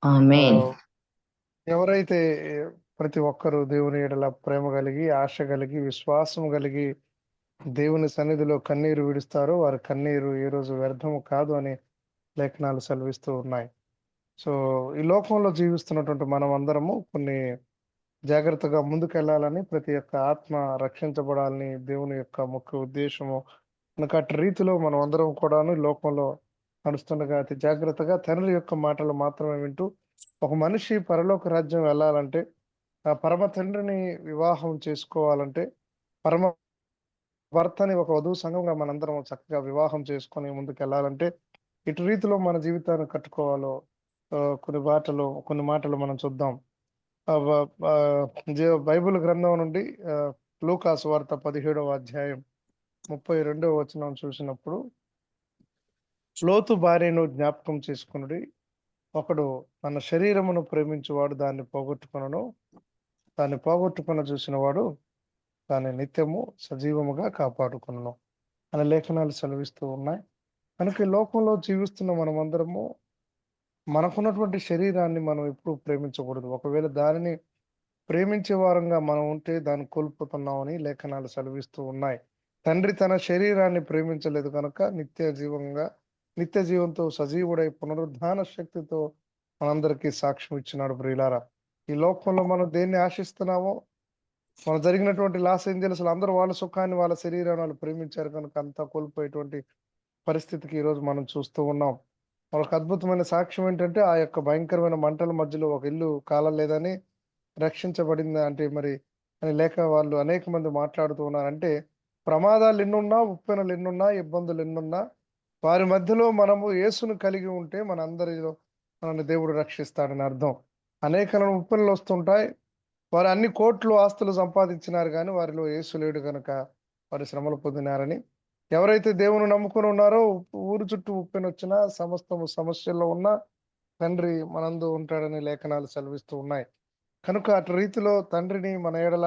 ఆమేన్. ఆహ్, ఎవరైతే ప్రతి ఒక్కరు దేవుని యెడల ప్రేమ కలిగి, ఆశ కలిగి, విశ్వాసం కలిగి దేవుని సన్నిధిలో కన్నీరు విడుస్తారో వారి కన్నీరు ఏ రోజు వ్యర్థము కాదు అని లేఖనాలు సెలవిస్తూ ఉన్నాయి. సో, ఈ లోకంలో జీవిస్తున్నటువంటి మనమందరము కొన్ని జాగ్రత్తగా ముందుకెళ్ళాలని, ప్రతి ఒక్క ఆత్మ రక్షించబడాలని దేవుని యొక్క ముఖ్య ఉద్దేశము. కనుక అట్టి రీతిలో మనమందరం కూడాను ఈ లోకంలో నడుస్తుండగా అతి జాగ్రత్తగా తండ్రి యొక్క మాటలు మాత్రమే వింటూ, ఒక మనిషి పరలోక రాజ్యం వెళ్ళాలంటే, ఆ పరమ తండ్రిని వివాహం చేసుకోవాలంటే, పరమ భర్తని ఒక వధువు సంఘంగా మనందరం చక్కగా వివాహం చేసుకొని ముందుకెళ్ళాలంటే, ఇటు రీతిలో మన జీవితాన్ని కట్టుకోవాలో కొన్ని మాటలు మనం చూద్దాం. ఆహ్, వ ఆహ్, బైబిల్ గ్రంథం నుండి లూకా సువార్త 17వ అధ్యాయం 32వ వచనం చూసినప్పుడు, లోతు భార్యను జ్ఞాపకం చేసుకొనుడి. ఒకడు తన శరీరమును ప్రేమించువాడు దాన్ని పోగొట్టుకొనును. దాన్ని పోగొట్టుకొన చూసినవాడు దాన్ని నిత్యము సజీవముగా కాపాడుకొనును అనే లేఖనాలు సెలవిస్తూ ఉన్నాయి. కనుక ఈ లోకంలో జీవిస్తున్న మనమందరము మనకున్నటువంటి శరీరాన్ని మనం ఎప్పుడూ ప్రేమించకూడదు. ఒకవేళ దానిని ప్రేమించే వారంగా మనం ఉంటే దాన్ని కోల్పోతున్నామని లేఖనాలు సెలవిస్తూ ఉన్నాయి. తండ్రి తన శరీరాన్ని ప్రేమించలేదు కనుక నిత్య జీవంతో సజీవుడై పునరుద్ధాన శక్తితో మనందరికీ సాక్ష్యం ఇచ్చినాడు ప్రియులారా. ఈ లోకంలో మనం దేన్ని ఆశిస్తున్నామో, మన జరిగినటువంటి లాస్ ఏంజల్స్‌లో అందరూ వాళ్ళ సుఖాన్ని, వాళ్ళ శరీరాన్ని వాళ్ళు ప్రేమించారు కనుక అంతా కోల్పోయేటువంటి పరిస్థితికి ఈరోజు మనం చూస్తూ ఉన్నాం. మరొక అద్భుతమైన సాక్ష్యం ఏంటంటే, ఆ యొక్క భయంకరమైన మంటల మధ్యలో ఒక ఇల్లు కాలలేదని రక్షించబడింది అంటే మరి అని లేక వాళ్ళు అనేక మంది మాట్లాడుతూ ఉన్నారు. అంటే ప్రమాదాలు ఎన్నున్నా, ఉప్పెనలు ఎన్నున్నా, ఇబ్బందులు ఎన్నున్నా వారి మధ్యలో మనము యేసును కలిగి ఉంటే మనందరిలో మనల్ని దేవుడు రక్షిస్తాడని అర్థం. అనేకమైన ఉప్పెనలు వస్తుంటాయి. వారు అన్ని కోట్లు ఆస్తులు సంపాదించినారు గానీ వారిలో యేసు లేడు గనుక వారు శ్రమలు పొందినారని. ఎవరైతే దేవుని నమ్ముకొని ఉన్నారో ఊరు చుట్టూ ఉప్పెనొచ్చినా, సమస్తము సమస్యల్లో ఉన్నా తండ్రి మనందు ఉంటాడని లేఖనాలు సెలవిస్తూ ఉన్నాయి. కనుక అటు రీతిలో తండ్రిని మన ఎడల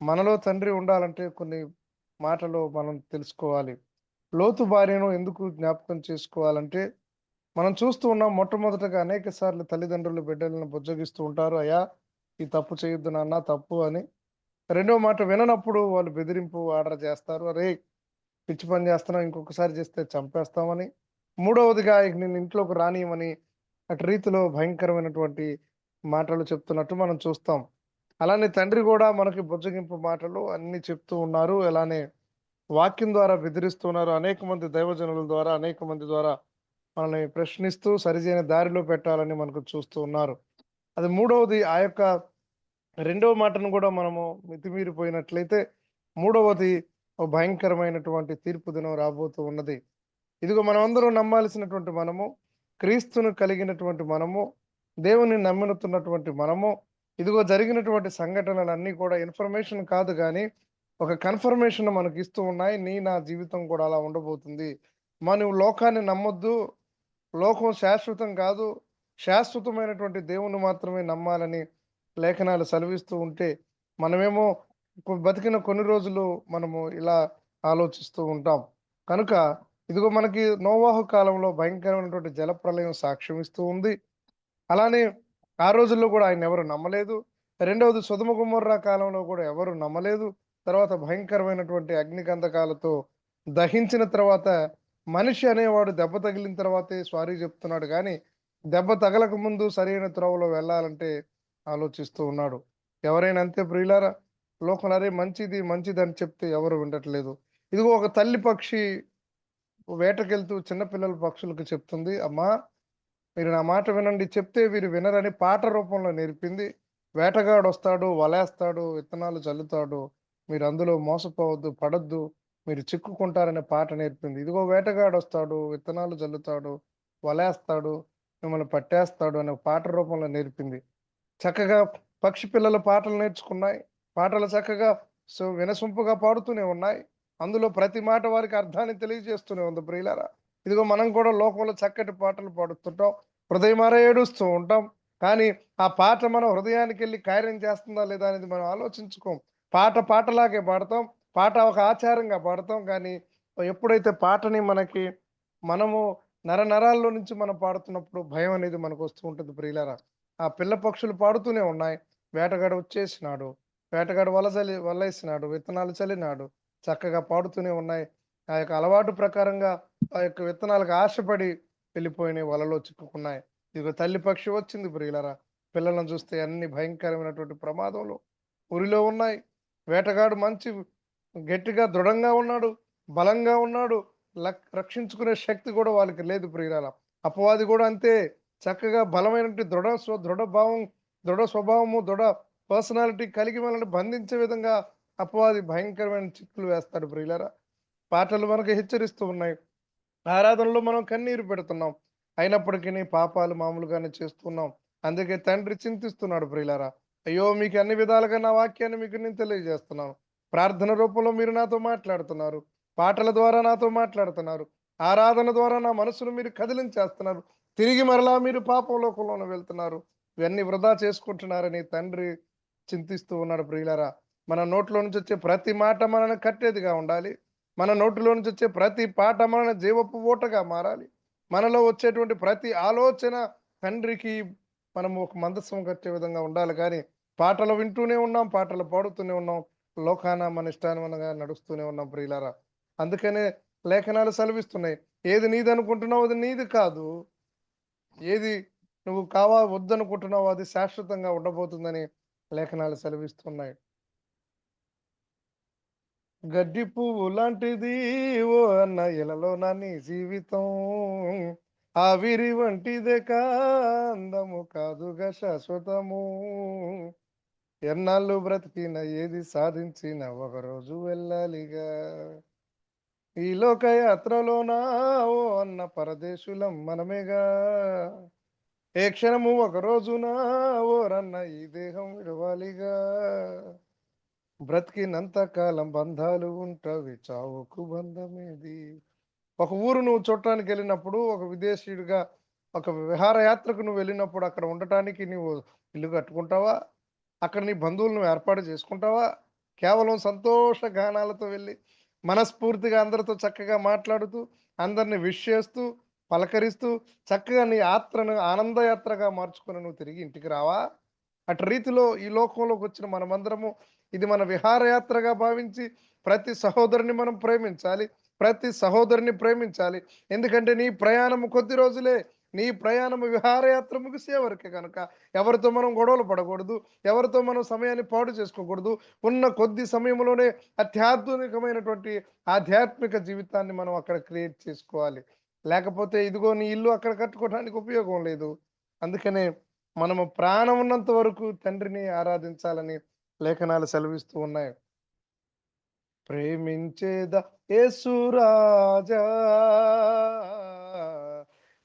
మనలో తండ్రి ఉండాలంటే కొన్ని మాటలు మనం తెలుసుకోవాలి. లోతు భార్యను ఎందుకు జ్ఞాపకం చేసుకోవాలంటే, మనం చూస్తూ ఉన్నాం మొట్టమొదటగా అనేక సార్లు తల్లిదండ్రులు బిడ్డలను బుజ్జగిస్తూ ఉంటారు. అయ్యా! ఈ తప్పు చేయొద్దు నాన్న తప్పు అని. రెండో మాట విననప్పుడు వాళ్ళు బెదిరింపు ఆర్డర్ చేస్తారు. "అరేయ్! పిచ్చి పని చేస్తున్నావు ఇంకొకసారి చేస్తే చంపేస్తామని." మూడవదిగా ఇక నిన్ను ఇంట్లోకి రానియ్యమని అటు రీతిలో భయంకరమైనటువంటి మాటలు చెప్తున్నట్టు మనం చూస్తాం. అలానే తండ్రి గూడా మనకి బుజ్జగింపు మాటలు అన్నీ చెప్తూ ఉన్నారు. అలానే వాక్యం ద్వారా బెదిరిస్తున్నారు. అనేక మంది దైవజనుల ద్వారా, అనేక మంది ద్వారా మనల్ని ప్రశ్నిస్తూ సరిజైన దారిలో పెట్టాలని మనకు చూస్తూ ఉన్నారు. అది మూడవది ఆ యొక్క రెండవ మాటను గూడా మనము మితిమీరిపోయినట్లయితే, మూడవది ఓ భయంకరమైనటువంటి తీర్పు దినం రాబోతూ ఉన్నది. ఇదిగో మనమందరం నమ్మాల్సినటువంటి మనము, క్రీస్తును కలిగినటువంటి మనము, దేవుని నమ్ముతున్నటువంటి మనము, ఇదిగో జరిగినటువంటి సంఘటనలన్నీ కూడా ఇన్ఫర్మేషన్ కాదు గానీ, ఒక కన్ఫర్మేషన్ మనకిస్తూ ఉన్నాయి. నా జీవితం కూడా అలా ఉండబోతుంది. నువ్వు లోకాన్ని నమ్మొద్దు. లోకం శాశ్వతం కాదు. శాశ్వతమైనటువంటి దేవుణ్ణి మాత్రమే నమ్మాలని లేఖనాలు సెలవిస్తూ ఉంటే, మనమేమో బతికిన కొన్ని రోజులు మనము ఇలా ఆలోచిస్తూ ఉంటాం. కనుక ఇదిగో మనకి నోవాహు కాలంలో భయంకరమైనటువంటి జలప్రళయం సాక్ష్యం ఇస్తూ ఉంది. అలానే ఆ రోజుల్లో గూడా ఆయన్నెవరు నమ్మలేదు. రెండవది సొదొమ గొమొర్రా కాలంలో గూడా ఎవరు నమ్మలేదు. తర్వాత భయంకరమైనటువంటి అగ్నిగంధకాలతో దహించిన తర్వాత మనిషి అనేవాడు దెబ్బ తగిలిన తర్వాతే సారీ జెప్తున్నాడు గానీ, దెబ్బ తగలక ముందు సరైన త్రోవలో వెళ్ళాలంటే ఆలోచిస్తూ ఉన్నాడు. ఎవరైనా అంతే ప్రియులారా. లోకంలో అరే! మంచిది, మంచిదని చెప్తే ఎవరు వినట్లేదు. ఇదిగో ఒక తల్లి పక్షి వేటకెళ్తూ చిన్న పిల్లల పక్షులకు చెప్తుంది. అమ్మా! మీరు నా మాట వినండి. చెప్తే వీరు వినరని పాట రూపంలో నేర్పింది. వేటగాడొస్తాడు, వలేస్తాడు, విత్తనాలు చల్లుతాడు. మీరు అందులో మోసపోవద్దు, పడొద్దు, మీరు చిక్కుకుంటారనే పాట నేర్పింది. ఇదిగో వేటగాడొస్తాడు, విత్తనాలు జల్లుతాడు, వలేస్తాడు, మిమ్మల్ని పట్టేస్తాడు అనే పాట రూపంలో నేర్పింది. చక్కగా పక్షి పిల్లలు పాటలు నేర్చుకున్నాయి. పాటలు చక్కగా వినసొంపుగా పాడుతూనే ఉన్నాయి. అందులో ప్రతి మాట వారికి అర్థాన్ని తెలియజేస్తూనే ఉంది ప్రియులారా. ఇదిగో మనం కూడా లోకంలో చక్కటి పాటలు పాడుతుంటాం. హృదయమారా ఏడుస్తూ ఉంటాం. కానీ ఆ పాట మన హృదయానికెళ్ళి కార్యం చేస్తుందా లేదా అనేది మనం ఆలోచించుకోం. పాట పాటలాగే పాడతాం. పాట ఒక ఆచారంగా పాడతాం. కానీ ఎప్పుడైతే పాటని మనము నరాల్లో నుంచి మనం పాడుతున్నప్పుడు భయం అనేది మనకు వస్తూ ఉంటుంది ప్రియులారా. ఆ పిల్ల పక్షులు పాడుతూనే ఉన్నాయి. వేటగాడు వచ్చేసినాడు. వేటగాడు వలేసినాడు. విత్తనాలు చల్లినాడు. చక్కగా పాడుతూనే ఉన్నాయి. ఆ యొక్క అలవాటు ప్రకారంగా ఆ యొక్క విత్తనాలకు ఆశపడి వెళ్ళిపోయినాయి. వలలో చిక్కుకున్నాయి. ఇదిగో తల్లి పక్షి వచ్చింది ప్రియులారా. పిల్లలను చూస్తే అన్ని భయంకరమైనటువంటి ప్రమాదంలో ఉరిలో ఉన్నాయి. వేటగాడు మంచి గట్టిగా దృఢంగా ఉన్నాడు. బలంగా ఉన్నాడు. రక్షించుకునే శక్తి కూడా వాళ్ళకి లేదు ప్రియులారా. అపవాది కూడా అంతే. చక్కగా బలమైనటువంటి దృఢ స్వభావము, దృఢ పర్సనాలిటీ కలిగి మనల్ని బంధించే విధంగా అపవాది భయంకరమైన చిక్కులు వేస్తాడు ప్రియులారా. పాటలు మనకు హెచ్చరిస్తూ ఉన్నాయి. ఆరాధనలో మనం కన్నీరు పెడుతున్నాం. అయినప్పటికీ పాపాలు మామూలుగానే చేస్తున్నాం. అందుకే తండ్రి చింతిస్తున్నాడు ప్రియులారా. అయ్యో! మీకు అన్ని విధాలుగా నా వాక్యాన్ని మీకు నేను తెలియజేస్తున్నాను. ప్రార్థన రూపంలో మీరు నాతో మాట్లాడుతున్నారు. పాటల ద్వారా నాతో మాట్లాడుతున్నారు. ఆరాధన ద్వారా నా మనసును మీరు కదిలించేస్తున్నారు. తిరిగి మరలా మీరు పాపం లోకంలోనే వెళ్తున్నారు. ఇవన్నీ వృధా చేసుకుంటున్నారని తండ్రి చింతిస్తూ ఉన్నాడు ప్రియులారా. మన నోట్లో నుంచి వచ్చే ప్రతి మాట మనల్ని కట్టేదిగా ఉండాలి. మన నోటిలో నుంచి వచ్చే ప్రతి పాట మన జీవపు ఊటగా మారాలి. మనలో వచ్చేటువంటి ప్రతి ఆలోచన తండ్రికి మనము ఒక మందస్సం కట్టే విధంగా ఉండాలి కానీ పాటలు వింటూనే ఉన్నాం, పాటలు పాడుతూనే ఉన్నాం. లోకాన మన ఇష్టానుగుణంగా నడుస్తూనే ఉన్నాం ప్రియులారా. అందుకనే లేఖనాలు సెలవిస్తున్నాయి. ఏది నీదనుకుంటున్నావు అది నీది కాదు. ఏది నువ్వు వద్దనుకుంటున్నావో అది శాశ్వతంగా ఉండబోతుందని లేఖనాలు సెలవిస్తున్నాయి. గడ్డి పువ్వు లాంటిది ఓ అన్న ఇలలో నా నీ జీవితం ఆవిరి వంటిదే అందము కాదుగా శాశ్వతము ఎన్నాళ్ళు బ్రతికిన ఏది సాధించిన ఒకరోజు వెళ్ళాలిగా ఈ లోకయాత్రలోనా ఓ అన్న పరదేశులం మనమేగా ఏ క్షణము ఒక రోజున ఓరన్న ఈ దేహం విడవాలిగా బ్రతికినంత కాలం బంధాలు ఉంటవి చావుకు బంధమేది. ఒక ఊరు నువ్వు చూడటానికి వెళ్ళినప్పుడు ఒక విదేశీయుడిగా ఒక విహారయాత్రకు నువ్వు వెళ్ళినప్పుడు అక్కడ ఉండటానికి నువ్వు ఇల్లు కట్టుకుంటావా? అక్కడ నీ బంధువులు నువ్వు ఏర్పాటు చేసుకుంటావా? కేవలం సంతోష గానాలతో వెళ్ళి మనస్ఫూర్తిగా అందరితో చక్కగా మాట్లాడుతూ అందరిని విష్ చేస్తూ పలకరిస్తూ చక్కగా నీ యాత్రను ఆనందయాత్రగా మార్చుకొని నువ్వు తిరిగి ఇంటికి రావా? అటు రీతిలో ఈ లోకంలోకి వచ్చిన మనమందరము ఇది మన విహారయాత్రగా భావించి ప్రతి సహోదరుని మనం ప్రేమించాలి. ప్రతి సహోదరుని ప్రేమించాలి. ఎందుకంటే నీ ప్రయాణము కొద్ది రోజులే. నీ ప్రయాణము విహారయాత్ర ముగిసే వరకే కనుక ఎవరితో మనం గొడవలు పడకూడదు. ఎవరితో మనం సమయాన్ని పాడు చేసుకోకూడదు. ఉన్న కొద్ది సమయంలోనే అత్యాధునికమైనటువంటి ఆధ్యాత్మిక జీవితాన్ని మనం అక్కడ క్రియేట్ చేసుకోవాలి. లేకపోతే ఇదిగో నీ ఇల్లు అక్కడ కట్టుకోవడానికి ఉపయోగం లేదు. అందుకనే మనము ప్రాణం ఉన్నంత వరకు తండ్రిని ఆరాధించాలని లేఖనాలు సెలవిస్తూ ఉన్నాయి. ప్రేమించేదా యేసురాజా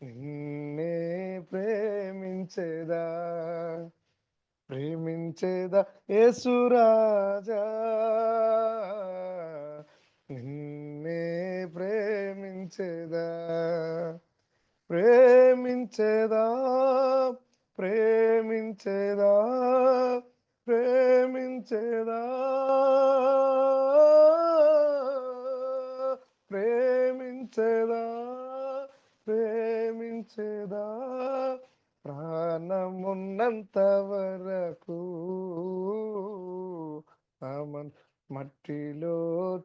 నిన్నే ప్రేమించేదా ప్రేమించేదా యేసురాజా నిన్నే ప్రేమించేదా ప్రేమించేదా ప్రేమించేదా ప్రేమించేదా ప్రేమించేదా ప్రేమించేదా ప్రాణమున్నంత వరకు ఆమన్ మట్టిలో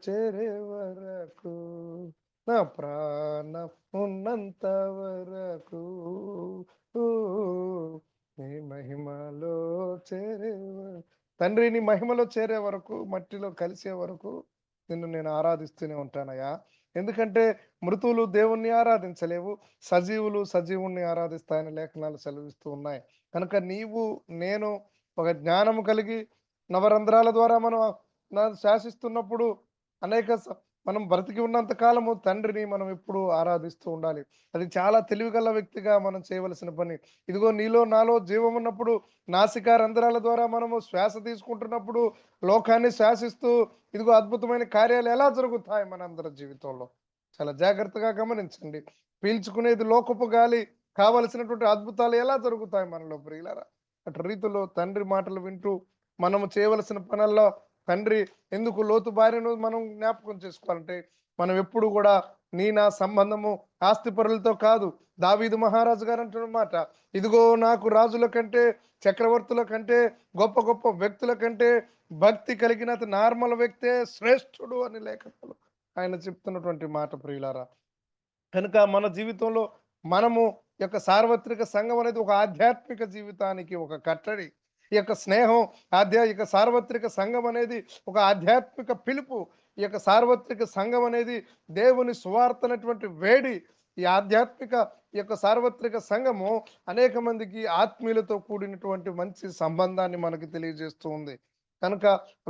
చేరే వరకు నా ప్రాణం ఉన్నంత వరకు ఊ, నీ మహిమలో చేరే తండ్రి నీ మహిమలో చేరే వరకు మట్టిలో కలిసే వరకు నిన్ను నేను ఆరాధిస్తూనే ఉంటానయ్యా. ఎందుకంటే మృతువులు దేవుణ్ణి ఆరాధించలేవు, సజీవులు సజీవుణ్ణి ఆరాధిస్తాయని లేఖనాలు సెలవిస్తూ ఉన్నాయి. కనుక నీవు నేను ఒక జ్ఞానము కలిగి నవరంధ్రాల ద్వారా మనం శాసిస్తున్నప్పుడు అనేక మనం బ్రతికి ఉన్నంత కాలము తండ్రిని మనం ఎప్పుడు ఆరాధిస్తూ ఉండాలి. అది చాలా తెలివిగల వ్యక్తిగా మనం చేయవలసిన పని. ఇదిగో నీలో నాలో జీవం ఉన్నప్పుడు నాసికా రంధ్రాల ద్వారా మనము శ్వాస తీసుకుంటున్నప్పుడు లోకాన్ని శాసిస్తూ ఇదిగో అద్భుతమైన కార్యాలు ఎలా జరుగుతాయి మనందరి జీవితంలో చాలా జాగ్రత్తగా గమనించండి. పీల్చుకునేది లోకపు గాలి, కావలసినటువంటి అద్భుతాలు ఎలా జరుగుతాయి మనలో ప్రియులారా. అటు రీతిలో తండ్రి మాటలు వింటూ మనము చేయవలసిన పనుల్లో తండ్రి ఎందుకు లోతు భార్యను మనం జ్ఞాపకం చేసుకోవాలంటే మనం ఎప్పుడు కూడా నా సంబంధము ఆస్తిపరులతో కాదు. దావీదు మహారాజు గారు అంటున్న మాట, ఇదిగో నాకు రాజుల కంటే, చక్రవర్తుల కంటే, గొప్ప గొప్ప వ్యక్తుల కంటే భక్తి కలిగిన నార్మల్ వ్యక్తే శ్రేష్ఠుడు అని లేఖనాలు ఆయన చెప్తున్నటువంటి మాట ప్రియులారా. కనుక మన జీవితంలో మనము యొక్క సార్వత్రిక సంఘం అనేది ఒక ఆధ్యాత్మిక జీవితానికి ఒక కట్టడి. ఈ యొక్క స్నేహం సార్వత్రిక సంఘం అనేది ఒక ఆధ్యాత్మిక పిలుపు. ఈ యొక్క సార్వత్రిక సంఘం అనేది దేవుని సువార్తనటువంటి వేడి. ఈ ఆధ్యాత్మిక ఈ యొక్క సార్వత్రిక సంఘము అనేక మందికి ఆత్మీయులతో కూడినటువంటి మంచి సంబంధాన్ని మనకి తెలియజేస్తూ ఉంది. కనుక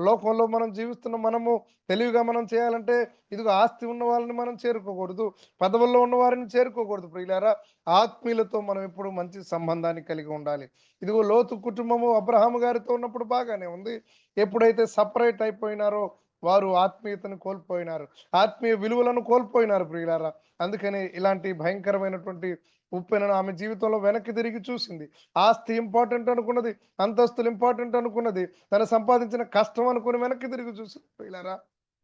లోకంలో మనం జీవిస్తున్న మనము తెలివిగా మనం చేయాలంటే ఇదిగో ఆస్తి ఉన్న వాళ్ళని మనం చేరుకోకూడదు, పదవుల్లో ఉన్న వారిని చేరుకోకూడదు ప్రియులారా. ఆత్మీయులతో మనం ఎప్పుడు మంచి సంబంధాన్ని కలిగి ఉండాలి. ఇదిగో లోతు కుటుంబము అబ్రహాము గారితో ఉన్నప్పుడు బాగానే ఉంది. ఎప్పుడైతే సపరేట్ అయిపోయినారో వారు ఆత్మీయతను కోల్పోయినారు, ఆత్మీయ విలువలను కోల్పోయినారు ప్రియులారా. అందుకని ఇలాంటి భయంకరమైనటువంటి ఉప్పెనను ఆమె జీవితంలో వెనక్కి తిరిగి చూసింది. ఆస్తి ఇంపార్టెంట్ అనుకున్నది, అంతస్తులు ఇంపార్టెంట్ అనుకున్నది, తను సంపాదించిన కష్టం అనుకుని వెనక్కి తిరిగి చూసింది ప్రియులారా.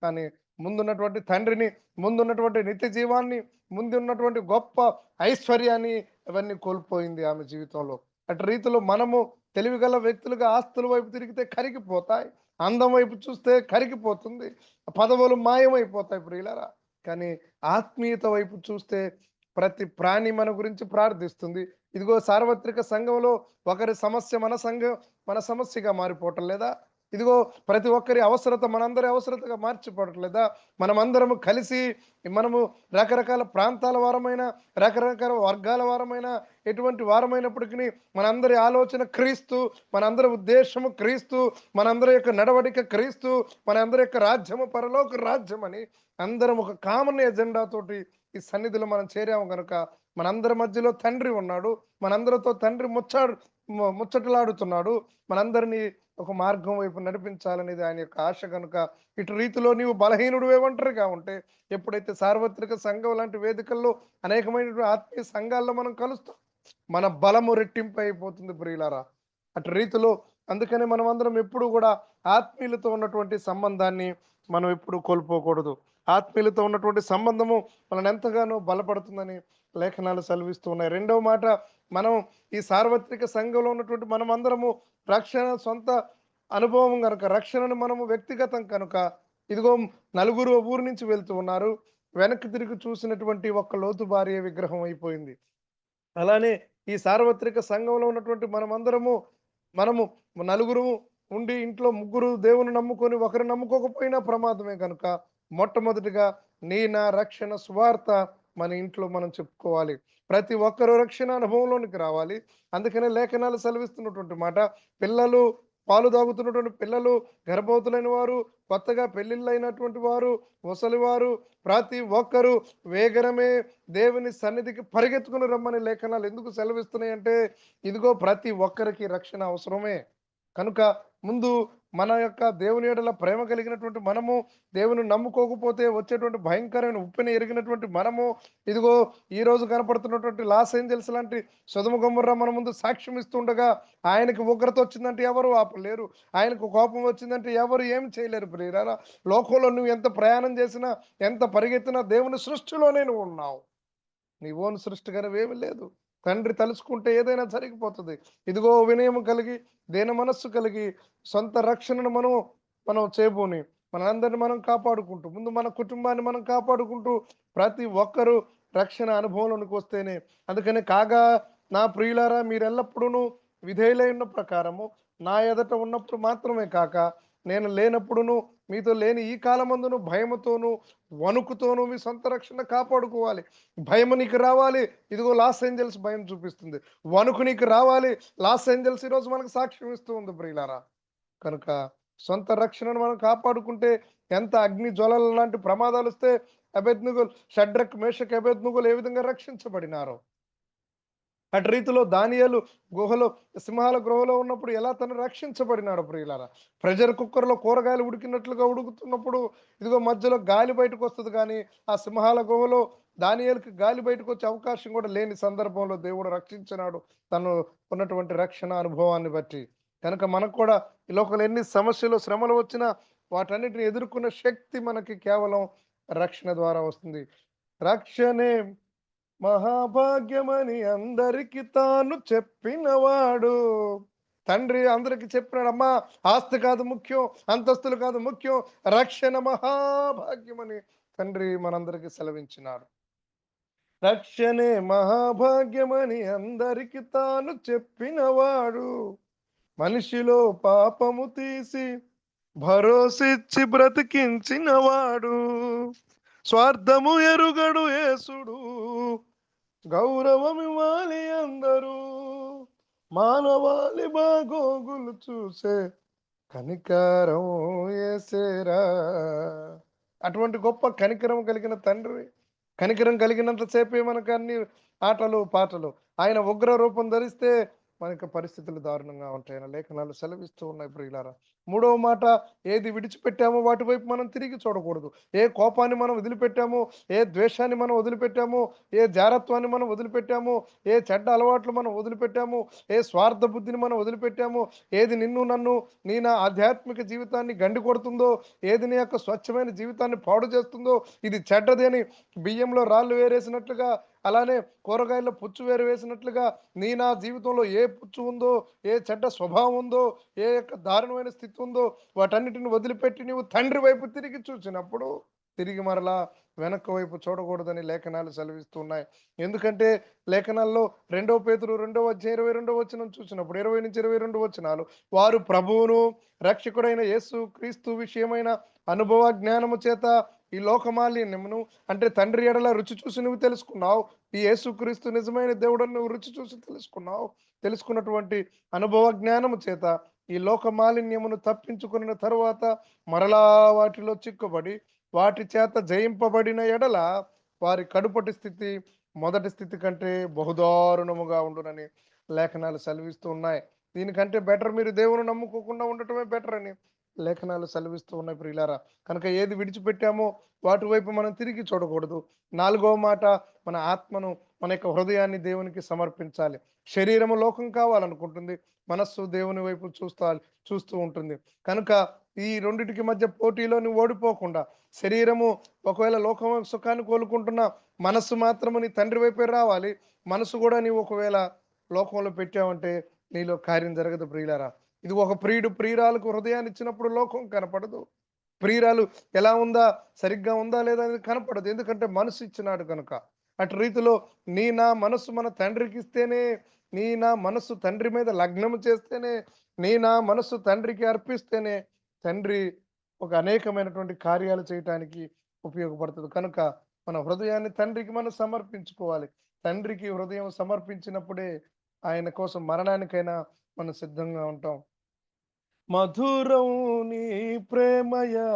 కానీ ముందున్నటువంటి తండ్రిని, ముందున్నటువంటి నిత్య జీవాన్ని, ముందున్నటువంటి గొప్ప ఐశ్వర్యాన్ని అవన్నీ కోల్పోయింది ఆమె జీవితంలో. అటు రీతిలో మనము తెలివిగల వ్యక్తులుగా ఆస్తుల వైపు తిరిగితే కరిగిపోతాయి, అందం వైపు చూస్తే కరిగిపోతుంది, పదవులు మాయమైపోతాయి ప్రియులారా. కానీ ఆత్మీయత వైపు చూస్తే ప్రతి ప్రాణి మన గురించి ప్రార్థిస్తుంది. ఇదిగో సార్వత్రిక సంఘంలో ఒకరి సమస్య మన సమస్యగా మారిపోవటం లేదా? ఇదిగో ప్రతి ఒక్కరి అవసరత మనందరి అవసరతగా మార్చిపోవట్లేదా? మనమందరము కలిసి మనము రకరకాల ప్రాంతాల వారమైన, రకరకాల వర్గాల వారమైన, ఎటువంటి వారమైనప్పటికీ మనందరి ఆలోచన క్రీస్తు, మనందరి ఉద్దేశము క్రీస్తు, మనందరి యొక్క నడవడిక క్రీస్తు, మనందరి యొక్క రాజ్యము పరలోక రాజ్యం అని అందరం ఒక కామన్ ఎజెండా తోటి ఈ సన్నిధిలో మనం చేరాము కనుక మనందరి మధ్యలో తండ్రి ఉన్నాడు, మనందరితో తండ్రి ముచ్చటలాడుతున్నాడు, మనందరినీ ఒక మార్గం వైపు నడిపించాలనేది ఆయన యొక్క ఆశ కనుక ఇటు రీతిలో నీవు బలహీనుడు ఒంటరిగా ఉంటే, ఎప్పుడైతే సార్వత్రిక సంఘం లాంటి వేదికల్లో అనేకమైనటువంటి ఆత్మీయ సంఘాల్లో మనం కలుస్తాం, మన బలము రెట్టింపు అయిపోతుంది ప్రియులారా. అటు రీతిలో అందుకనే మనం అందరం ఎప్పుడు కూడా ఆత్మీయులతో ఉన్నటువంటి సంబంధాన్ని మనం ఎప్పుడు కోల్పోకూడదు. ఆత్మీయులతో ఉన్నటువంటి సంబంధము మనల్ని ఎంతగానో బలపడుతుందని లేఖనాలు సెలవిస్తూ ఉన్నాయి. రెండవ మాట, మనం ఈ సార్వత్రిక సంఘంలో ఉన్నటువంటి మనం అందరము రక్షణ సొంత అనుభవం కనుక, రక్షణను మనము వ్యక్తిగతం కనుక, ఇదిగో నలుగురు ఊరు నుంచి వెళ్తూ ఉన్నారు, వెనక్కి తిరిగి చూసినటువంటి ఒక్క లోతు భార్య విగ్రహం అయిపోయింది. అలానే ఈ సార్వత్రిక సంఘంలో ఉన్నటువంటి మనము నలుగురు ఉండి ఇంట్లో ముగ్గురు దేవుని నమ్ముకొని ఒకరు నమ్ముకోకపోయినా ప్రమాదమే కనుక మొట్టమొదటిగా నా రక్షణ సువార్త మన ఇంట్లో మనం చెప్పుకోవాలి. ప్రతి ఒక్కరూ రక్షణ అనుభవంలోనికి రావాలి. అందుకనే లేఖనాలు సెలవిస్తున్నటువంటి మాట, పిల్లలు, పాలు తాగుతున్నటువంటి పిల్లలు, గర్భవతులైన వారు, కొత్తగా పెళ్లిళ్ళైనటువంటి వారు, ముసలివారు, ప్రతి ఒక్కరూ వేగరమే దేవుని సన్నిధికి పరిగెత్తుకుని రమ్మని లేఖనాలు ఎందుకు సెలవిస్తున్నాయి అంటే, ఇదిగో ప్రతి ఒక్కరికి రక్షణ అవసరమే కనుక ముందు మన యొక్క దేవుని యెడల ప్రేమ కలిగినటువంటి మనము, దేవుని నమ్ముకోకపోతే వచ్చేటువంటి భయంకరమైన ఉప్పెన ఎరిగినటువంటి మనము, ఇదిగో ఈ రోజు కనపడుతున్నటువంటి లాస్ ఏంజల్స్ లాంటి సొదొమ గొమొర్రా మన ముందు సాక్ష్యం ఇస్తుండగా, ఆయనకు ఉగ్రత వచ్చిందంటే ఎవరు ఆపలేరు, ఆయనకు కోపం వచ్చిందంటే ఎవరు ఏం చేయలేరు ప్రియులారా. లోకంలో నువ్వు ఎంత ప్రయాణం చేసినా, ఎంత పరిగెత్తినా దేవుని సృష్టిలోనే నువ్వు ఉన్నావు. నీ ఓన్ సృష్టిగా ఏమి లేదు. తండ్రి తలుచుకుంటే ఏదైనా జరిగిపోతుంది. ఇదిగో వినయం కలిగి, దేన మనస్సు కలిగి, సొంత రక్షణను మనం చేయబోని మనందరిని మనం కాపాడుకుంటూ, ముందు మన కుటుంబాన్ని మనం కాపాడుకుంటూ, ప్రతి ఒక్కరూ రక్షణ అనుభవంలోనికి వస్తేనే. అందుకని కాగా నా ప్రియులారా, మీరు ఎల్లప్పుడూ విధేయులైన ప్రకారము నా ఎదుట ఉన్నప్పుడు మాత్రమే కాక, నేను లేనప్పుడును, మీతో లేని ఈ కాలమందును భయముతోను, వణుకుతోను మీ సొంత రక్షణ కాపాడుకోవాలి. భయము నీకు రావాలి, ఇదిగో లాస్ ఏంజల్స్ భయం చూపిస్తుంది. వణుకు నీకు రావాలి, లాస్ ఏంజల్స్ ఈరోజు మనకు సాక్ష్యం ఇస్తూ ఉంది ప్రియులారా. కనుక సొంత రక్షణను మనం కాపాడుకుంటే, ఎంత అగ్ని జ్వలల లాంటి ప్రమాదాలు వస్తే అబేద్నెగోలు, షడ్రక్, మేషక్, అబేద్నెగోలు ఏ విధంగా రక్షించబడినారో, అటు రీతిలో దానియేలు గుహలో, సింహాల గృహలో ఉన్నప్పుడు ఎలా తను రక్షించబడినాడు ప్రియులారా. ప్రెషర్ కుక్కర్లో కూరగాయలు ఉడికినట్లుగా ఉడుకుతున్నప్పుడు ఇదిగో మధ్యలో గాలి బయటకు వస్తుంది, కానీ ఆ సింహాల గుహలో దానియేలుకి గాలి బయటకు వచ్చే అవకాశం కూడా లేని సందర్భంలో దేవుడు రక్షించినాడు, తను ఉన్నటువంటి రక్షణ అనుభవాన్ని బట్టి. కనుక మనకు కూడా ఈ లోకంలో ఎన్ని సమస్యలు, శ్రమలు వచ్చినా వాటన్నిటిని ఎదుర్కొన్న శక్తి మనకి కేవలం రక్షణ ద్వారా వస్తుంది. రక్షణే మహాభాగ్యమని అందరికి తాను చెప్పినవాడు. తండ్రి అందరికి చెప్పినాడు, అమ్మా ఆస్తి కాదు ముఖ్యం, అంతస్తులు కాదు ముఖ్యం, రక్షణ మహాభాగ్యమని తండ్రి మనందరికి సెలవించినాడు. రక్షణే మహాభాగ్యమని అందరికి తాను చెప్పినవాడు, మనిషిలో పాపము తీసి భరోసిచ్చి బ్రతికించినవాడు, స్వార్థము ఎరుగడు యేసుడు, గౌరవమివ్వాలి అందరూ, మానవాళి బాగోగులు చూసే కనికరం యేసేరా. అటువంటి గొప్ప కనికరం కలిగిన తండ్రి, కనికరం కలిగినంతసేపే మనకు అన్ని ఆటలు పాటలు. ఆయన ఉగ్ర రూపం ధరిస్తే మనకి పరిస్థితులు దారుణంగా ఉంటాయని లేఖనాలు సెలవిస్తూ ఉన్నాయి ప్రియులారా. మూడవ మాట, ఏది విడిచిపెట్టామో వాటి వైపు మనం తిరిగి చూడకూడదు. ఏ కోపాన్ని మనం వదిలిపెట్టామో, ఏ ద్వేషాన్ని మనం వదిలిపెట్టామో, ఏ జారత్వాన్ని మనం వదిలిపెట్టామో, ఏ చెడ్డ అలవాట్లు మనం వదిలిపెట్టామో, ఏ స్వార్థ బుద్ధిని మనం వదిలిపెట్టామో, ఏది నిన్ను నన్ను నీ నా ఆధ్యాత్మిక జీవితాన్ని గండి కొడుతుందో, ఏది నీ యొక్క స్వచ్ఛమైన జీవితాన్ని పాడు చేస్తుందో, ఇది చెడ్డది అని బియ్యంలో రాళ్ళు వేరేసినట్లుగా, అలానే కూరగాయల్లో పుచ్చు వేరు వేసినట్లుగా నీ నా జీవితంలో ఏ పుచ్చు ఉందో, ఏ చెడ్డ స్వభావం ఉందో, ఏ యొక్క దారుణమైన స్థితి ఉందో, వాటన్నిటిని వదిలిపెట్టి నీవు తండ్రి వైపు తిరిగి చూసినప్పుడు తిరిగి మరలా వెనక్కి వైపు చూడకూడదని లేఖనాలు సెలవిస్తున్నాయి. ఎందుకంటే లేఖనాల్లో 2 పేతురు 2:22 చూసినప్పుడు 20-22 వచనాలు, వారు ప్రభువును రక్షకుడైన యేసు క్రీస్తు విషయమైన అనుభవ జ్ఞానము చేత ఈ లోకమాలిన్యమును, అంటే తండ్రి ఎడల రుచి చూసి నువ్వు తెలుసుకున్నావు, ఈ యేసుక్రీస్తు నిజమైన దేవుడని నువ్వు రుచి చూసి తెలుసుకున్నావు. తెలుసుకున్నటువంటి అనుభవ జ్ఞానము చేత ఈ లోక మాలిన్యమును తప్పించుకున్న తరువాత మరలా వాటిలో చిక్కుబడి వాటి చేత జయింపబడిన ఎడల వారి కడుపటి స్థితి మొదటి స్థితి కంటే బహుదారుణముగా ఉండునని లేఖనాలు సెలవిస్తూ ఉన్నాయి. దీనికంటే బెటర్ మీరు దేవుని నమ్ముకోకుండా ఉండటమే బెటర్ అని లేఖనాలు సెలవిస్తూ ఉన్నాయి ప్రియులారా. కనుక ఏది విడిచిపెట్టామో వాటి వైపు మనం తిరిగి చూడకూడదు. నాలుగవ మాట, మన ఆత్మను, మన యొక్క హృదయాన్ని దేవునికి సమర్పించాలి. శరీరము లోకం కావాలనుకుంటుంది, మనస్సు దేవుని వైపు చూస్తూ ఉంటుంది. కనుక ఈ రెండిటికి మధ్య పోటీలో నువ్వు ఓడిపోకుండా, శరీరము ఒకవేళ లోకం సుఖాన్ని కోలుకుంటున్నా, మనస్సు మాత్రము నీ తండ్రి వైపే రావాలి. మనసు కూడా నీవు ఒకవేళ లోకంలో పెట్టావంటే నీలో కార్యం జరగదు ప్రియులారా. ఇది ఒక ప్రియుడు ప్రియురాలకు హృదయాన్ని ఇచ్చినప్పుడు లోకం కనపడదు. ప్రియురాలు ఎలా ఉందా, సరిగ్గా ఉందా లేదా అనేది కనపడదు. ఎందుకంటే మనసు ఇచ్చినాడు కనుక. అటు రీతిలో నీ నా మనసు మన తండ్రికి ఇస్తేనే, నీ నా మనసు తండ్రి మీద లగ్నము చేస్తేనే, నీ నా మనసు తండ్రికి అర్పిస్తేనే తండ్రి ఒక అనేకమైనటువంటి కార్యాలు చేయటానికి ఉపయోగపడుతుంది. కనుక మన హృదయాన్ని తండ్రికి మనం సమర్పించుకోవాలి. తండ్రికి హృదయం సమర్పించినప్పుడే ఆయన కోసం మరణానికైనా మనం సిద్ధంగా ఉంటాం. మధురం నీ ప్రేమయా,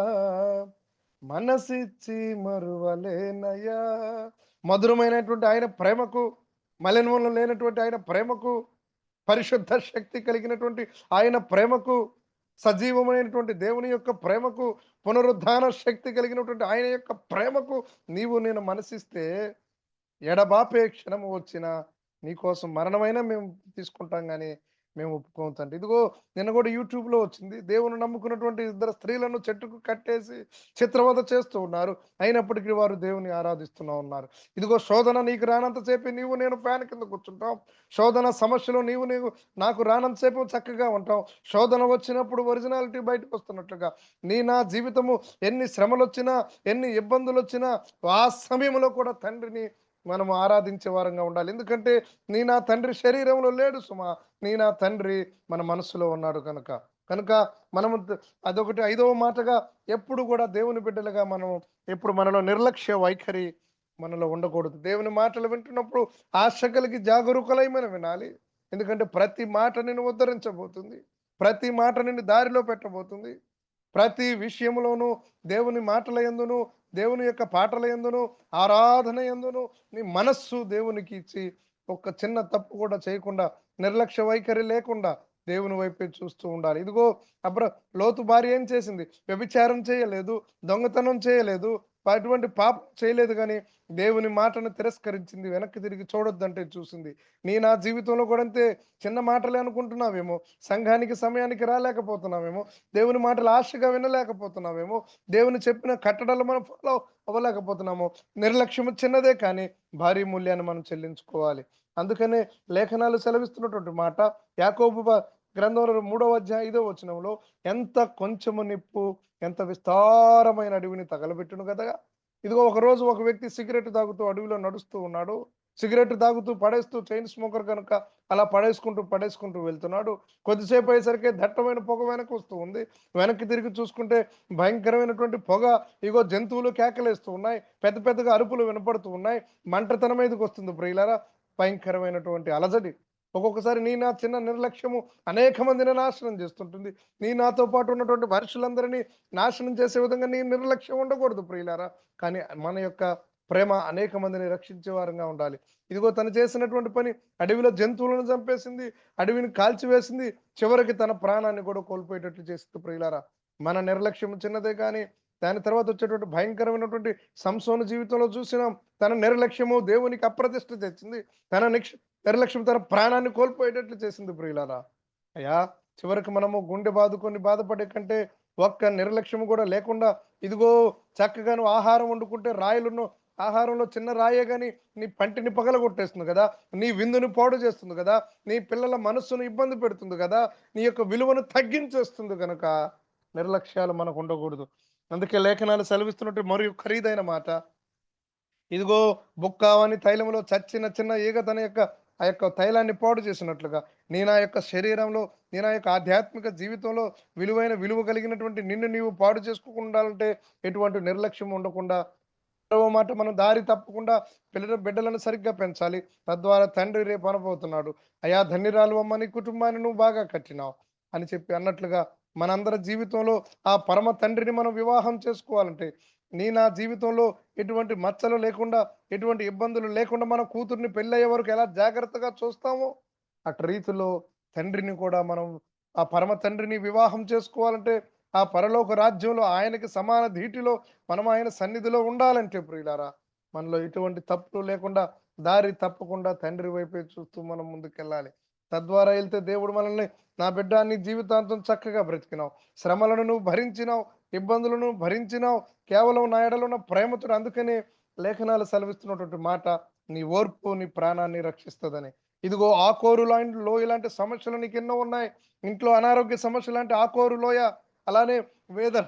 మనసిచ్చి మరువలేనయా. మధురమైనటువంటి ఆయన ప్రేమకు, మలినములు లేనటువంటి ఆయన ప్రేమకు, పరిశుద్ధ శక్తి కలిగినటువంటి ఆయన ప్రేమకు, సజీవమైనటువంటి దేవుని యొక్క ప్రేమకు, పునరుద్ధాన శక్తి కలిగినటువంటి ఆయన యొక్క ప్రేమకు నీవు నేను మనసిస్తే ఎడబాపే క్షణము వచ్చిన నీకోసం మరణమైనా మేము తీసుకుంటాం గాని మేము ఒప్పుకోం తండ్రి. ఇదిగో నిన్న కూడా యూట్యూబ్‌లో వచ్చింది. దేవుని నమ్ముకున్నటువంటి ఇద్దరు స్త్రీలను చెట్టుకు కట్టేసి చిత్రవధ చేస్తూ ఉన్నారు. అయినప్పటికీ వారు దేవుని ఆరాధిస్తూనే ఉన్నారు. ఇదిగో శోధన నీకు రానంత సేపు నీవు నేను ఫ్యాన్ కింద కూర్చుంటాం. శోధన సమస్యలో నీవు నాకు రానంత సేపు చక్కగా ఉంటాం. శోధన వచ్చినప్పుడు ఒరిజినాలిటీ బయటకు వస్తున్నట్లుగా నీ నా జీవితము ఎన్ని శ్రమలొచ్చినా, ఎన్ని ఇబ్బందులొచ్చినా ఆ సమయంలో కూడా తండ్రిని మనము ఆరాధించే వారంగా ఉండాలి. ఎందుకంటే నీ నా తండ్రి శరీరంలో లేడు సుమా, నీ నా తండ్రి మన మనస్సులో ఉన్నాడు కనుక. కనుక మనము అదొకటి. ఐదవ మాటగా, ఎప్పుడు కూడా దేవుని బిడ్డలుగా మనం ఎప్పుడు మనలో నిర్లక్ష్య వైఖరి మనలో ఉండకూడదు. దేవుని మాటలు వింటున్నప్పుడు ఆశ కలిగి జాగరూకులై మనం వినాలి. ఎందుకంటే ప్రతి మాట నిన్ను ఉద్ధరించబోతుంది, ప్రతి మాట నిన్ను దారిలో పెట్టబోతుంది. ప్రతి విషయంలోనూ దేవుని మాటల యందును, దేవుని యొక్క పాటల యందును, ఆరాధన యందును నీ మనస్సు దేవునికి ఇచ్చి ఒక్క చిన్న తప్పు కూడా చేయకుండా, నిర్లక్ష్య వైఖరి లేకుండా దేవుని వైపే చూస్తూ ఉండాలి. ఇదిగో లోతు భార్య ఏం చేసింది? వ్యభిచారం చేయలేదు, దొంగతనం చేయలేదు, అటువంటి పాపం చేయలేదు కానీ దేవుని మాటను తిరస్కరించింది, వెనక్కి తిరిగి చూడొద్దంటే చూసింది. నా జీవితంలో కూడా అంతే. చిన్న మాటలే అనుకుంటున్నావేమో, సంఘానికి సమయానికి రాలేకపోతున్నావేమో, దేవుని మాటలు ఆశగా వినలేకపోతున్నావేమో, దేవుని చెప్పిన కట్టడలు మనం ఫాలో అవ్వలేకపోతున్నాము. నిర్లక్ష్యము చిన్నదే కానీ భారీ మూల్యాన్ని మనం చెల్లించుకోవాలి. అందుకనే లేఖనాలు సెలవిస్తున్నటువంటి మాట యాకోబు గ్రంథంలో 3వ అధ్యాయం 5వ వచనంలో, ఎంత కొంచెము నిప్పు ఎంత విస్తారమైన అడవిని తగలబెట్టును కదా. ఇదిగో ఒకరోజు ఒక వ్యక్తి సిగరెట్ తాగుతూ అడవిలో నడుస్తూ ఉన్నాడు. సిగరెట్ తాగుతూ పడేస్తూ, చైన్ స్మోకర్ కనుక అలా పడేసుకుంటూ వెళ్తున్నాడు. కొద్దిసేపు అయ్యేసరికి దట్టమైన పొగ వెనక్కి వస్తూ ఉంది. వెనక్కి తిరిగి చూసుకుంటే భయంకరమైనటువంటి పొగ, ఇగో జంతువులు కేకలేస్తూ ఉన్నాయి, పెద్ద పెద్దగా అరుపులు వినపడుతూ ఉన్నాయి, మంటతనం మీదకి వస్తుంది ప్రియులారా. భయంకరమైనటువంటి అలజడి. ఒక్కొక్కసారి నా చిన్న నిర్లక్ష్యము అనేక మందిని నాశనం చేస్తుంటుంది. నాతో పాటు ఉన్నటువంటి మనుషులందరినీ నాశనం చేసే విధంగా నీ నిర్లక్ష్యం ఉండకూడదు ప్రియులారా. కానీ మన యొక్క ప్రేమ అనేక మందిని రక్షించే వారంగా ఉండాలి. ఇదిగో తను చేసినటువంటి పని అడవిలో జంతువులను చంపేసింది, అడవిని కాల్చివేసింది, చివరికి తన ప్రాణాన్ని కూడా కోల్పోయేటట్లు చేసింది ప్రియులారా. మన నిర్లక్ష్యం చిన్నదే కానీ దాని తర్వాత వచ్చేటువంటి భయంకరమైనటువంటి సంసోను జీవితంలో చూసినాం. తన నిర్లక్ష్యము దేవునికి అప్రతిష్ట తెచ్చింది. తన నిర్లక్ష్యం తన ప్రాణాన్ని కోల్పోయేటట్లు చేసింది ప్రియులారా. అయ్యా, చివరికి మనము గుండె బాదుకొని బాధపడే కంటే ఒక్క నిర్లక్ష్యం కూడా లేకుండా, ఇదిగో చక్కగా నువ్వు ఆహారం వండుకుంటే రాయలున్న ఆహారంలో చిన్న రాయే గాని నీ పంటిని పగలగొట్టేస్తుంది కదా, నీ విందుని పాడు చేస్తుంది కదా, నీ పిల్లల మనస్సును ఇబ్బంది పెడుతుంది కదా, నీ యొక్క విలువను తగ్గించేస్తుంది కనుక నిర్లక్ష్యాలు మనకు ఉండకూడదు. అందుకే లేఖనాలు సెలవిస్తున్నట్టు మరియు ఖరీదైన మాట, ఇదిగో బుక్కావని తైలంలో చచ్చిన చిన్న ఈగ తన యొక్క ఆ యొక్క తైలాన్ని పాడు చేసినట్లుగా, నా యొక్క శరీరంలో, నా యొక్క ఆధ్యాత్మిక జీవితంలో విలువ కలిగినటువంటి నిన్ను నీవు పాడు చేసుకోకుండా ఉండాలంటే ఎటువంటి నిర్లక్ష్యం ఉండకుండా, మరో మాట మనం దారి తప్పకుండా బిడ్డలను సరిగ్గా పెంచాలి. తద్వారా తండ్రి రేపు అనబోతున్నాడు, అయా ధన్యురాలు అమ్మ, నీ కుటుంబాన్ని నువ్వు బాగా కట్టినావు అని చెప్పి అన్నట్లుగా, మనందరి జీవితంలో ఆ పరమ తండ్రిని మనం వివాహం చేసుకోవాలంటే, నా జీవితంలో ఎటువంటి మచ్చలు లేకుండా, ఎటువంటి ఇబ్బందులు లేకుండా మన కూతుర్ని పెళ్ళయ్యే వరకు ఎలా జాగ్రత్తగా చూస్తామో అటు రీతిలో తండ్రిని కూడా మనం, ఆ పరమ తండ్రిని వివాహం చేసుకోవాలంటే, ఆ పరలోక రాజ్యంలో ఆయనకి సమాన ధీటిలో మనం ఆయన సన్నిధిలో ఉండాలంటే ప్రియులారా, మనలో ఎటువంటి తప్పులు లేకుండా దారి తప్పకుండా తండ్రి వైపే చూస్తూ మనం ముందుకెళ్ళాలి. తద్వారా వెళ్తే దేవుడు మనల్ని, నా బిడ్డ నీ జీవితాంతం చక్కగా బ్రతికినావు, శ్రమలను నువ్వు భరించినావు, ఇబ్బందులను భరించినావు, కేవలం నా ఎడలో ఉన్న ప్రేమతో. అందుకనే లేఖనాలు సెలవిస్తున్నటువంటి మాట, నీ ఓర్పు నీ ప్రాణాన్ని రక్షిస్తుందని. ఇదిగో ఆకోరు లోయ లాంటి సమస్యలు నీకు ఎన్నో ఉన్నాయి. ఇంట్లో అనారోగ్య సమస్యలు అంటే ఆకోరు లోయ, అలానే వేద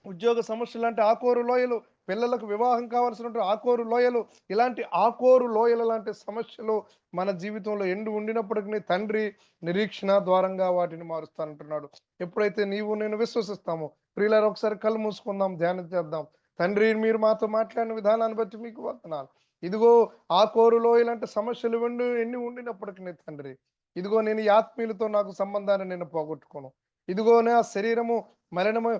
ఉద్యోగ సమస్యలు అంటే ఆకోరు లోయలు, పిల్లలకు వివాహం కావాల్సినటువంటి ఆకోరు లోయలు, ఇలాంటి ఆకోరు లోయల లాంటి సమస్యలు మన జీవితంలో ఉండినప్పటికీ తండ్రి నిరీక్షణ ద్వారంగా వాటిని మారుస్తానంటున్నాడు. ఎప్పుడైతే నీవు నేను విశ్వసిస్తామో ప్రియులారా, ఒకసారి కళ్ళు మూసుకుందాం, ధ్యానం చేద్దాం. తండ్రి, మీరు మాతో మాట్లాడిన విధానాన్ని బట్టి మీకు వందనాలు. ఇదిగో ఆకోరు లోయలంటే సమస్యలు ఎన్ని ఉండినప్పటికీ తండ్రి, ఇదిగో నేను ఈ ఆత్మీయులతో నాకు సంబంధాన్ని నేను పోగొట్టుకోను. ఇదిగో నా శరీరము మరణము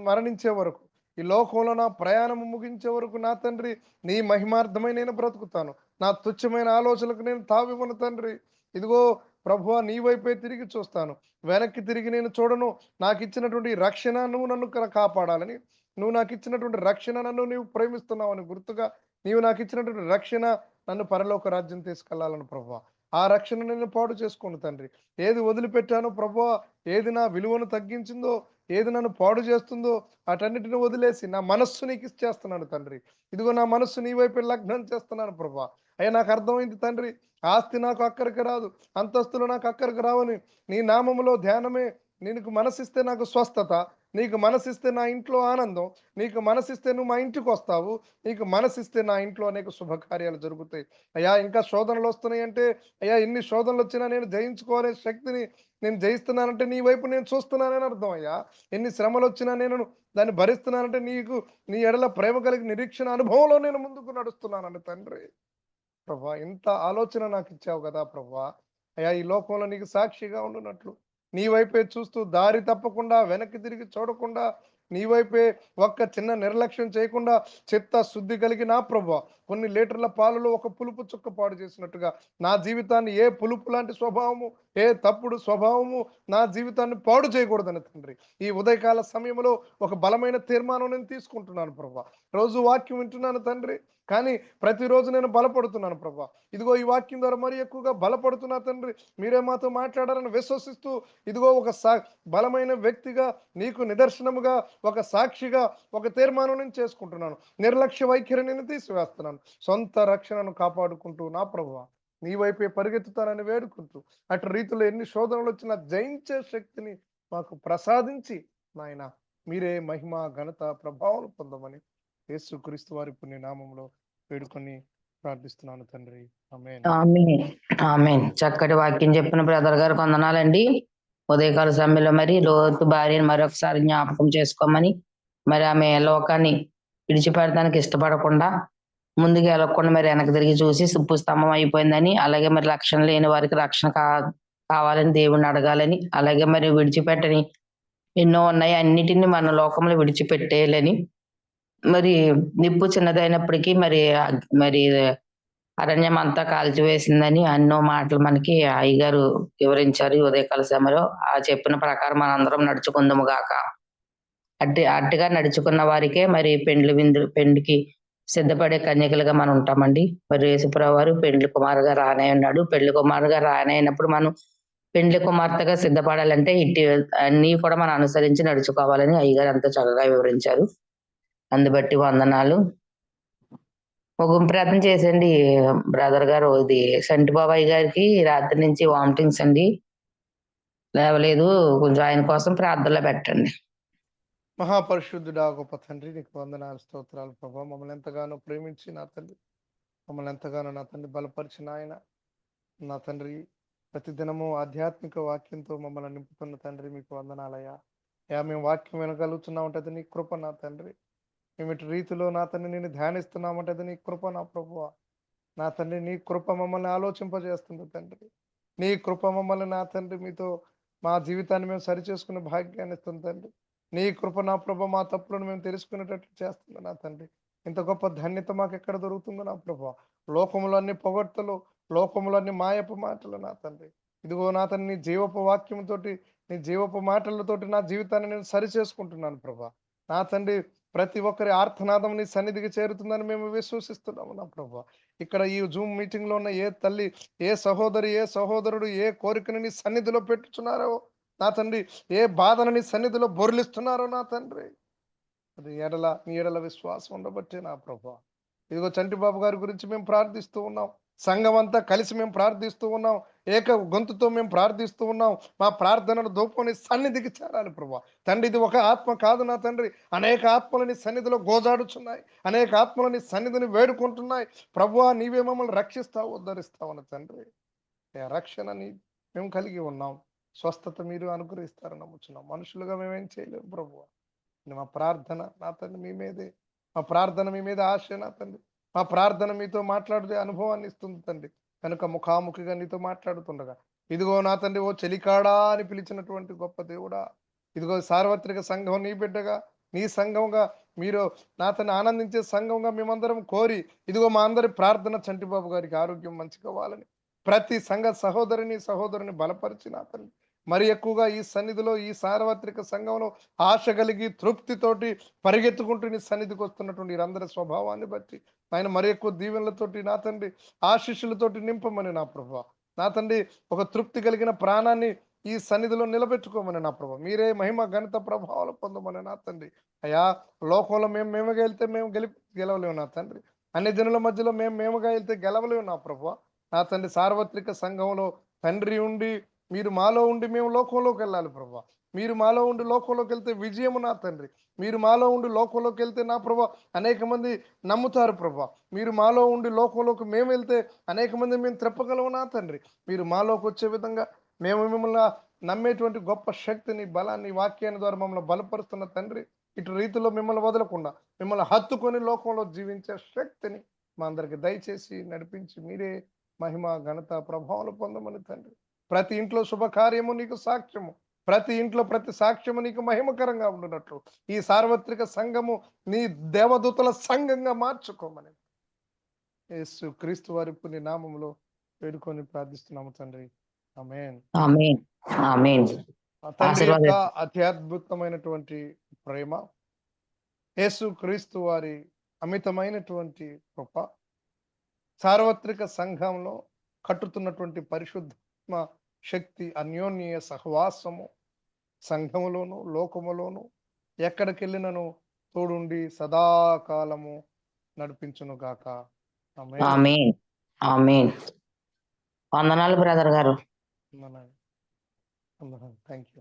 మరణించే వరకు, ఈ లోకంలో నా ప్రయాణము ముగించే వరకు నా తండ్రి నీ మహిమార్థమై నేను బ్రతుకుతాను. నా తుచ్చమైన ఆలోచనలకు నేను తావివ్వను తండ్రి. ఇదిగో ప్రభువా, నీ వైపే తిరిగి చూస్తాను, వెనక్కి తిరిగి నేను చూడను. నాకు ఇచ్చినటువంటి రక్షణ నువ్వు నన్ను కాపాడాలని, నువ్వు నాకు ఇచ్చినటువంటి రక్షణ, నన్ను నీవు ప్రేమిస్తున్నావని గుర్తుగా, నీవు నాకు ఇచ్చినటువంటి రక్షణ నన్ను పరలోక రాజ్యం తీసుకెళ్లాలని ప్రభువా, ఆ రక్షణ నేను పాడు చేసుకోను తండ్రి. ఏది వదిలిపెట్టానో ప్రభువా, ఏది నా విలువను తగ్గించిందో, ఏది నన్ను పాడు చేస్తుందో అటన్నిటిని వదిలేసి నా మనస్సు నీకు ఇచ్చేస్తున్నాను తండ్రి. ఇదిగో నా మనస్సు నీ వైపు లగ్నం చేస్తున్నాను ప్రభువా. అయ్యా, నాకు అర్థమైంది తండ్రి, ఆస్తి నాకు అక్కడికి రాదు, అంతస్తులు నాకు అక్కడికి రావని, నీ నామములో ధ్యానమే. నీకు మనసిస్తే నాకు స్వస్థత, నీకు మనసిస్తే నా ఇంట్లో ఆనందం, నీకు మనసిస్తే నువ్వు మా ఇంటికి వస్తావు, నీకు మనసిస్తే నా ఇంట్లో అనేక శుభకార్యాలు జరుగుతాయి. అయ్యా, ఇంకా శోధనలు వస్తున్నాయి అంటే, అయ్యా ఎన్ని శోధనలు వచ్చినా నేను జయించుకోవాలనే శక్తిని నేను జయిస్తున్నానంటే నీ వైపు నేను చూస్తున్నానని అర్థం. అయ్యా, ఎన్ని శ్రమలు వచ్చినా నేను దాన్ని భరిస్తున్నానంటే నీ ఎడల ప్రేమ కలిగి నిరీక్షణ అనుభవంలో నేను ముందుకు నడుస్తున్నానని తండ్రి. ప్రభా, ఇంత ఆలోచన నాకు ఇచ్చావు కదా ప్రభా. అయ్యా, ఈ లోకంలో నీకు సాక్షిగా ఉండునట్లు నీ వైపే చూస్తూ దారి తప్పకుండా వెనక్కి తిరిగి చూడకుండా, నీ వైపే ఒక్క చిన్న నిర్లక్ష్యం చేయకుండా చిత్త శుద్ధి కలిగి నా ప్రభా కొన్ని లీటర్ల పాలలో ఒక పులుపు చుక్క పాడు చేసినట్టుగా నా జీవితాన్ని ఏ పులుపు లాంటి స్వభావము, ఏ తప్పుడు స్వభావము నా జీవితాన్ని పాడు చేయకూడదని తండ్రి, ఈ ఉదయకాల సమయంలో ఒక బలమైన తీర్మానం నేను తీసుకుంటున్నాను ప్రభా. రోజు వాక్యం వింటున్నాను తండ్రి, కానీ ప్రతిరోజు నేను బలపడుతున్నాను ప్రభా. ఇదిగో ఈ వాక్యం ద్వారా మరి ఎక్కువగా బలపడుతున్నా తండ్రి. మీరే మాతో మాట్లాడాలని విశ్వసిస్తూ ఇదిగో ఒక బలమైన వ్యక్తిగా, నీకు నిదర్శనముగా, ఒక సాక్షిగా ఒక తీర్మానం నేను చేసుకుంటున్నాను. నిర్లక్ష్య వైఖరి నేను తీసివేస్తున్నాను. సొంత రక్షణను కాపాడుకుంటూ నా ప్రభువా నీ వైపే పరిగెత్తుతానని వేడుకుంటూ, అటు రీతిలో ఎన్ని శోధనలు వచ్చినా జయించే శక్తిని మాకు ప్రసాదించి నాయన మీరే మహిమ ఘనత ప్రభావం పొందమని యేసుక్రీస్తు వారి పుణ్య నామంలో వేడుకొని ప్రార్థిస్తున్నాను తండ్రి. ఆమేన్. ఆమేన్. ఆమేన్. చక్కటి వాక్యం చెప్పిన బ్రదర్ గారు వందనాలండి. ఉదయకాల సమయంలో మరి లోతు భార్యను మరొకసారి జ్ఞాపకం చేసుకోమని, మరి ఆమె లోకాన్ని విడిచిపెడటానికి ఇష్టపడకుండా, ముందుకు వెళ్ళకుండా మరి వెనక్కి తిరిగి చూసి స్తంభం అయిపోయిందని, అలాగే మరి రక్షణ లేని వారికి రక్షణ కావాలని దేవుణ్ణి అడగాలని, అలాగే మరి విడిచిపెట్టని ఎన్నో ఉన్నాయి, అన్నిటిని మన లోకంలో విడిచిపెట్టేయాలని, మరి నిప్పు చిన్నదైనప్పటికీ మరి మరి అరణ్యం అంతా కాల్చివేసిందని ఎన్నో మాటలు మనకి అయ్యగారు వివరించారు ఈ ఉదయకాల సమయంలో. ఆ చెప్పిన ప్రకారం మనందరం నడుచుకుందాము గాక. అట్టిగా నడుచుకున్న వారికే మరి పెండ్లికి సిద్ధపడే కన్యకలుగా మనం ఉంటామండి. మరి యేసుప్రభువు వారు పెండ్లి కుమారుగా రానే ఉన్నాడు. పెళ్లి కుమారుగా రానైనప్పుడు మనం పెండ్లి కుమార్తెగా సిద్ధపడాలంటే అన్ని కూడా మనం అనుసరించి నడుచుకోవాలని అయ్యగారు ఎంతో చక్కగా వివరించారు. అందుబట్టి వందనాలు. ముగింపు ప్రార్థన చేసండి బ్రదర్ గారు. ఇది సంటి బాబాయ్ గారికి రాత్రి నుంచి వామిటింగ్స్ అండి, లేవలేదు. కొంచెం ఆయన కోసం ప్రార్థనలో పెట్టండి. మహాపరిశుద్ధుడా గొప్ప తండ్రి, నీకు వందనాలు స్తోత్రాలు ప్రభా. మమ్మల్ని ఎంతగానో ప్రేమించి నా తండ్రి, మమ్మల్ని ఎంతగానో నా తండ్రి బలపరిచిన ఆయన నా తండ్రి, ప్రతిదినము ఆధ్యాత్మిక వాక్యంతో మమ్మల్ని నింపుతున్న తండ్రి మీకు వందనాలయ్యా. మేము వాక్యం వినగలుగుతున్నామంటే అది నీ కృప నా తండ్రి. మేము ఇటు రీతిలో నా తండ్రి నేను ధ్యానిస్తున్నామంటే అది నీ కృప నా ప్రభువా. నా తండ్రి నీ కృప మమ్మల్ని ఆలోచింపజేస్తుంది తండ్రి. నీ కృప మమ్మల్ని నా తండ్రి మీతో మా జీవితాన్ని మేము సరిచేసుకునే భాగ్యాన్ని ఇస్తుంది తండ్రి. నీ కృప నా ప్రభ మా తప్పులను మేము తెలుసుకునేటట్లు చేస్తుంది నా తండ్రి. ఇంత గొప్ప ధన్యత మాకు ఎక్కడ దొరుకుతుందో నా ప్రభా. లోకములో అన్ని పొగడ్తలు, లోకములో అన్ని మాయపు మాటలు నా తండ్రి. ఇదిగో నా తండ్రి నీ జీవపు వాక్యంతోటి, నీ జీవపు మాటలతోటి నా జీవితాన్ని నేను సరి చేసుకుంటున్నాను ప్రభా. నా తండ్రి ప్రతి ఒక్కరి ఆర్తనాదం నీ సన్నిధికి చేరుతుందని మేము విశ్వసిస్తున్నాము నా ప్రభా. ఇక్కడ ఈ జూమ్ మీటింగ్ లో ఉన్న ఏ తల్లి, ఏ సహోదరి, ఏ సహోదరుడు ఏ కోరికను నీ సన్నిధిలో పెట్టుచున్నారో నా తండ్రి, ఏ బాధను నీ సన్నిధిలో బొర్లిస్తున్నారో నా తండ్రి, అది నీ ఎడల విశ్వాసం ఉండబట్టే నా ప్రభా. ఇదిగో చంటిబాబు గారి గురించి మేము ప్రార్థిస్తూ ఉన్నాం. సంఘం అంతా కలిసి మేము ప్రార్థిస్తూ ఉన్నాం. ఏక గొంతుతో మేము ప్రార్థిస్తూ ఉన్నాం. మా ప్రార్థనలు దోపుకొని సన్నిధికి చేరాలి ప్రభా. తండ్రి ఇది ఒక ఆత్మ కాదు నా తండ్రి, అనేక ఆత్మలని సన్నిధిలో గోజాడుచున్నాయి, అనేక ఆత్మలని సన్నిధిని వేడుకుంటున్నాయి. ప్రభువా నీవే మమ్మల్ని రక్షిస్తావు, ఉద్ధరిస్తావు అన్న తండ్రి. రక్షణని మేము కలిగి ఉన్నాం. స్వస్థత మీరు అనుగ్రహిస్తారని నమ్ముచున్నాం. మనుషులుగా మేమేం చేయలేము ప్రభువా. మా ప్రార్థన నా తండ్రి మీ మీదే, మా ప్రార్థన మీ మీద ఆశ నా తండ్రి. మా ప్రార్థన మీతో మాట్లాడే అనుభవాన్ని ఇస్తుంది తండ్రి. కనుక ముఖాముఖిగా నీతో మాట్లాడుతుండగా ఇదిగో నా తండ్రి ఓ చెలికాడా అని పిలిచినటువంటి గొప్ప దేవుడా, ఇదిగో సార్వత్రిక సంఘం నీ బిడ్డగా, నీ సంఘంగా మీరు నా తండ్రి ఆనందించే సంఘంగా మేమందరం కోరి ఇదిగో మా అందరి ప్రార్థన చంటిబాబు గారికి ఆరోగ్యం మంచి కావాలని, ప్రతి సంఘ సహోదరుని బలపరిచి నా తండ్రి మరి ఎక్కువగా ఈ సన్నిధిలో, ఈ సార్వత్రిక సంఘంలో ఆశ కలిగి తృప్తితోటి పరిగెత్తుకుంటూ నీ సన్నిధికి వస్తున్నటువంటి వీరందరి స్వభావాన్ని బట్టి ఆయన మరి ఎక్కువ దీవెనలతోటి నా తండ్రి ఆశీస్సులతోటి నింపమని నా ప్రభా. నా తండ్రి ఒక తృప్తి కలిగిన ప్రాణాన్ని ఈ సన్నిధిలో నిలబెట్టుకోమని నా ప్రభా. మీరే మహిమ ఘనత ప్రభావాలు పొందమని నా తండ్రి. అయ్యా లోకంలో మేముగా వెళ్తే మేము గెలవలేము నా తండ్రి. అన్ని జనుల మధ్యలో మేముగా వెళ్తే గెలవలేము నా ప్రభా. నా తండ్రి సార్వత్రిక సంఘంలో తండ్రి ఉండి మీరు మాలో ఉండి మేము లోకంలోకి వెళ్ళాలి ప్రభా. మీరు మాలో ఉండి లోకంలోకి వెళ్తే విజయము నా తండ్రి. మీరు మాలో ఉండి లోకంలోకి వెళ్తే నా ప్రభా అనేక మంది నమ్ముతారు ప్రభా. మీరు మాలో ఉండి లోకంలోకి మేము వెళ్తే అనేక మంది మేము త్రెప్పగలము నా తండ్రి. మీరు మాలోకి వచ్చే విధంగా మేము మిమ్మల్ని నమ్మేటువంటి గొప్ప శక్తిని, బలాన్ని, వాక్యాన్ని ద్వారా మమ్మల్ని బలపరుస్తున్న తండ్రి. ఇటు రీతిలో మిమ్మల్ని వదలకుండా మిమ్మల్ని హత్తుకొని లోకంలో జీవించే శక్తిని మా అందరికి దయచేసి నడిపించి మీరే మహిమ ఘనత ప్రభావాలు పొందమని తండ్రి. ప్రతి ఇంట్లో శుభకార్యము నీకు సాక్ష్యము, ప్రతి ఇంట్లో ప్రతి సాక్ష్యము నీకు మహిమకరంగా ఉండునట్లు ఈ సార్వత్రిక సంఘము నీ దేవదూతల సంఘంగా మార్చుకోమని యేసు క్రీస్తు వారి పుణ్య నామములో వేడుకొని ప్రార్థిస్తున్నాము తండ్రి. ఆమేన్. ఆమేన్. ఆమేన్. ఆ తండ్రి యొక్క ఆశీర్వాదాలు. అత్యద్భుతమైనటువంటి ప్రేమ, యేసు క్రీస్తు వారి అమితమైనటువంటి కృప, సార్వత్రిక సంఘంలో కట్టుతున్నటువంటి పరిశుద్ధాత్మ శక్తి, అన్యోన్య సహవాసము సంఘములోను లోకములోను ఎక్కడికెళ్ళినను తోడుండి సదాకాలము నడిపించును గాక. ఆమేన్. ఆమేన్. ఆమేన్. వందనాలు బ్రదర్ గారు. Thank you.